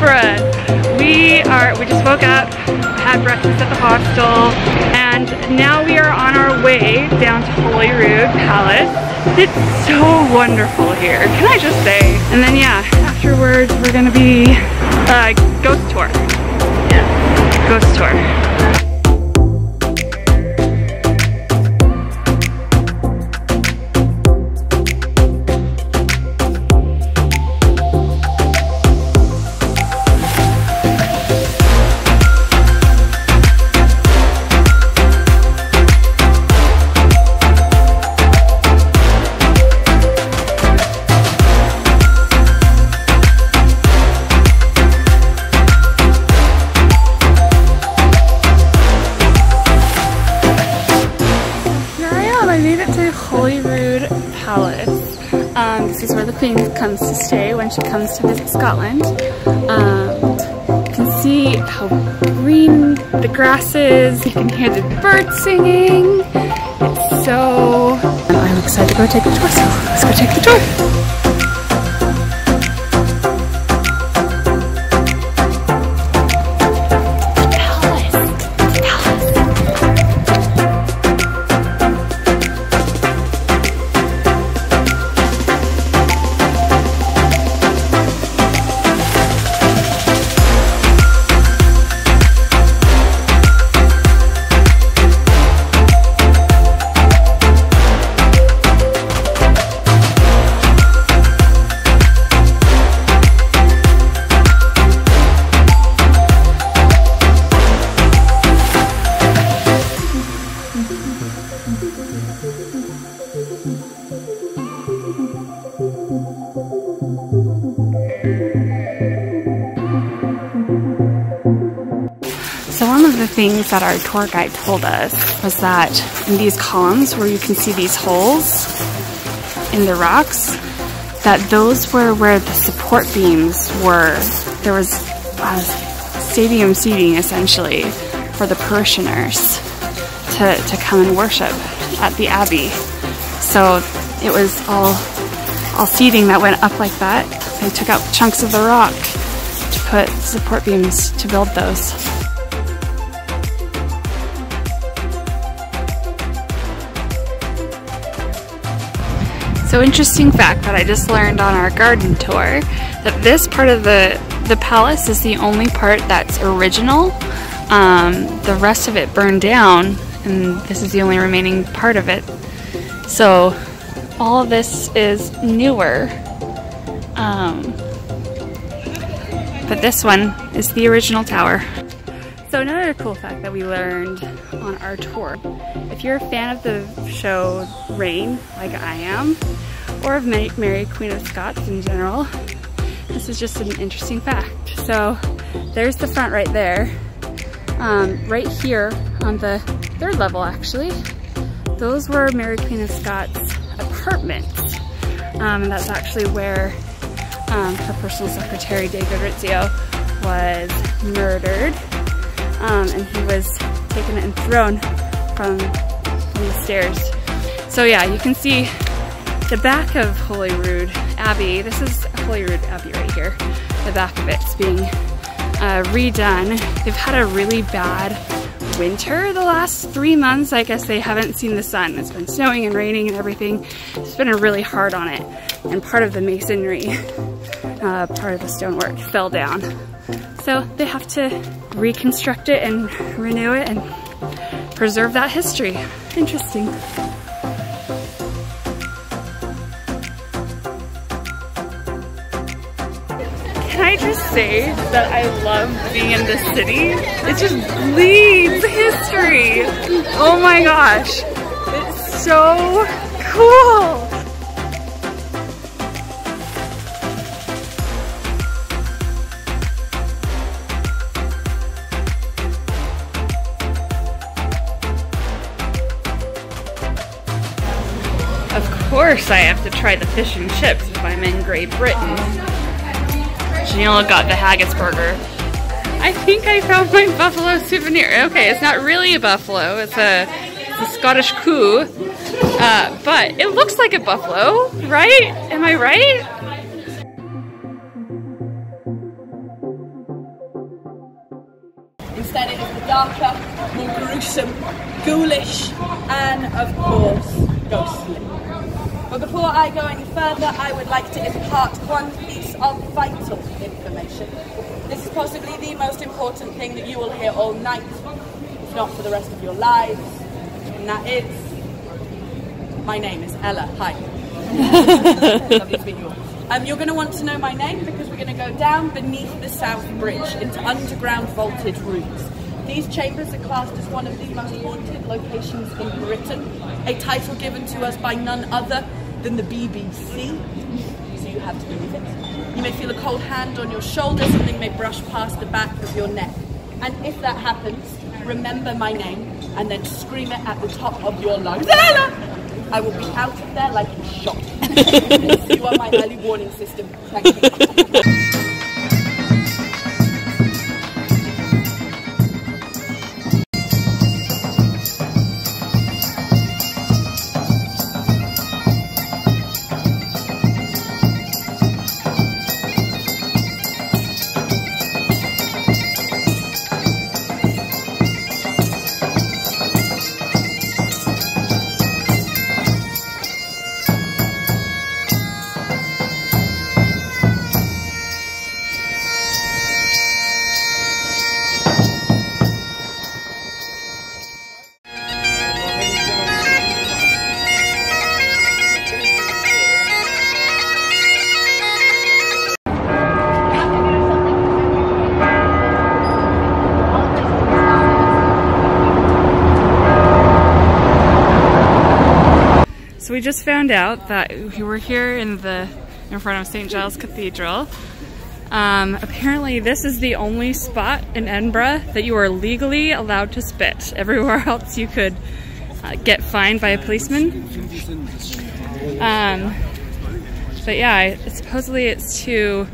Edinburgh. We just woke up, had breakfast at the hostel, and now we are on our way down to Holyrood Palace. It's so wonderful here, can I just say? And then yeah, afterwards we're gonna be ghost tour. Yeah, ghost tour. Holyrood Palace. This is where the Queen comes to stay when she comes to visit Scotland. You can see how green the grass is. You can hear the birds singing. It's so... And I'm excited to go take the tour, so let's go take the tour. So one of the things that our tour guide told us was that in these columns where you can see these holes in the rocks, that those were where the support beams were. There was stadium seating essentially for the parishioners to come and worship at the Abbey. So it was all seating that went up like that. They took out chunks of the rock to put support beams to build those. So interesting fact that I just learned on our garden tour, that this part of the palace is the only part that's original. The rest of it burned down, and this is the only remaining part of it. So all of this is newer. But this one is the original tower. So another cool fact that we learned on our tour, if you're a fan of the show Reign, like I am, or of Mary, Queen of Scots in general, this is just an interesting fact. So there's the front right there. Right here on the third level actually, those were Mary, Queen of Scots' apartments. And that's actually where her personal secretary, David Rizzio, was murdered. And he was taken and thrown from the stairs. So yeah, you can see the back of Holyrood Abbey. This is Holyrood Abbey right here. The back of it's being redone. They've had a really bad winter the last 3 months. I guess they haven't seen the sun. It's been snowing and raining and everything. It's been really hard on it. And part of the masonry, part of the stonework fell down. So they have to reconstruct it and renew it and preserve that history. Interesting. Can I just say that I love being in this city? It just bleeds history. Oh my gosh. It's so cool. Of course I have to try the fish and chips if I'm in Great Britain. Janelle got the haggis burger. I think I found my buffalo souvenir. Okay, it's not really a buffalo, it's a Scottish coo. But it looks like a buffalo, right? Am I right? darker, more gruesome, ghoulish, and of course, ghostly. But before I go any further, I would like to impart one piece of vital information. This is possibly the most important thing that you will hear all night, if not for the rest of your lives, and that is, my name is Ella. Hi. Lovely to meet you all. You're going to want to know my name because we're going to go down beneath the South Bridge into underground vaulted rooms. These chambers are classed as one of the most haunted locations in Britain, a title given to us by none other than the BBC, so you have to believe it. You may feel a cold hand on your shoulder, something may brush past the back of your neck. And if that happens, remember my name and then scream it at the top of your lungs. Ella! I will be out of there like a shot. You are my early warning system. Thank you. So we just found out that we were here in front of St. Giles Cathedral. Apparently this is the only spot in Edinburgh that you are legally allowed to spit. Everywhere else you could get fined by a policeman. But yeah, supposedly it's to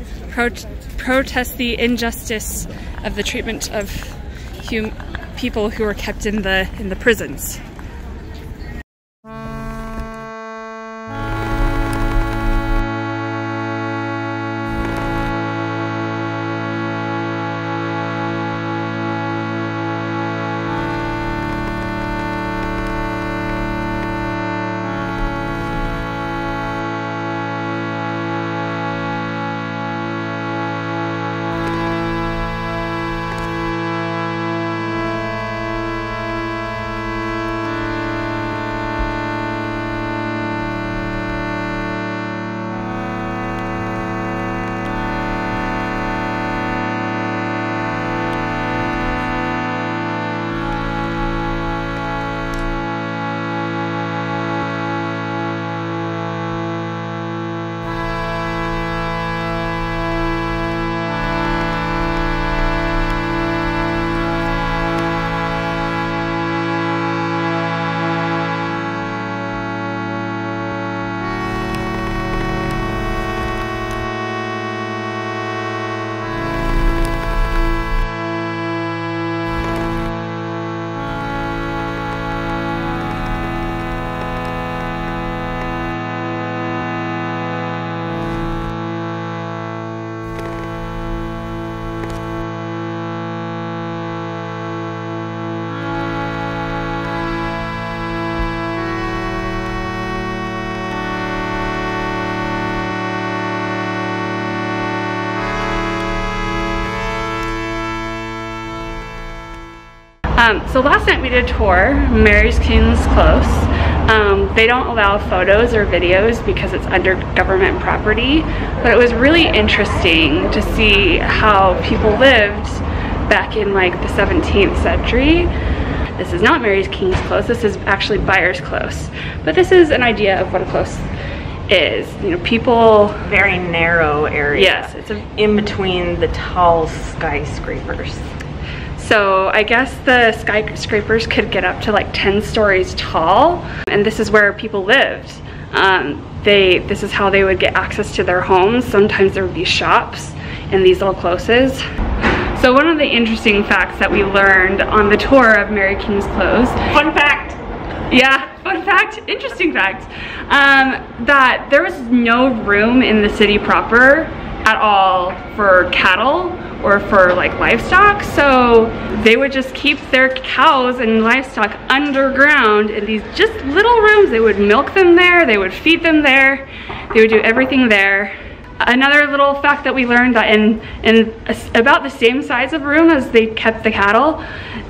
protest the injustice of the treatment of people who are kept in the prisons. So last night we did a tour, Mary's King's Close. They don't allow photos or videos because it's under government property, but it was really interesting to see how people lived back in like the 17th century. This is not Mary's King's Close, this is actually Byers Close. But this is an idea of what a close is. You know, people... Very narrow area. Yes. It's in between the tall skyscrapers. So I guess the skyscrapers could get up to like 10 stories tall, and this is where people lived. This is how they would get access to their homes. Sometimes there would be shops in these little closes. So one of the interesting facts that we learned on the tour of Mary King's Close. Fun fact! Yeah, fun fact, interesting fact, that there was no room in the city proper at all for cattle or for like livestock. So they would just keep their cows and livestock underground in these just little rooms. They would milk them there, they would feed them there, they would do everything there. Another little fact that we learned, that in about the same size of room as they kept the cattle,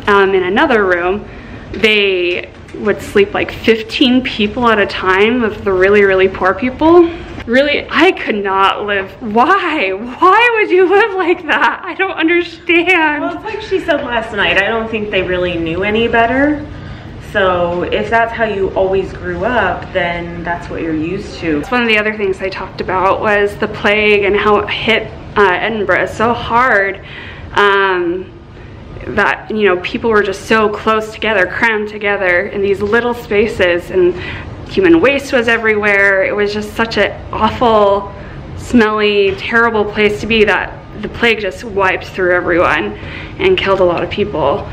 in another room, they would sleep like 15 people at a time of the really, really poor people. Really, I could not live. Why? Why would you live like that? I don't understand. Well, it's like she said last night, I don't think they really knew any better. So if that's how you always grew up, then that's what you're used to. One of the other things I talked about was the plague and how it hit Edinburgh so hard, that, you know, people were just so close together, crammed together in these little spaces, and human waste was everywhere. It was just such an awful, smelly, terrible place to be, that the plague just wiped through everyone and killed a lot of people.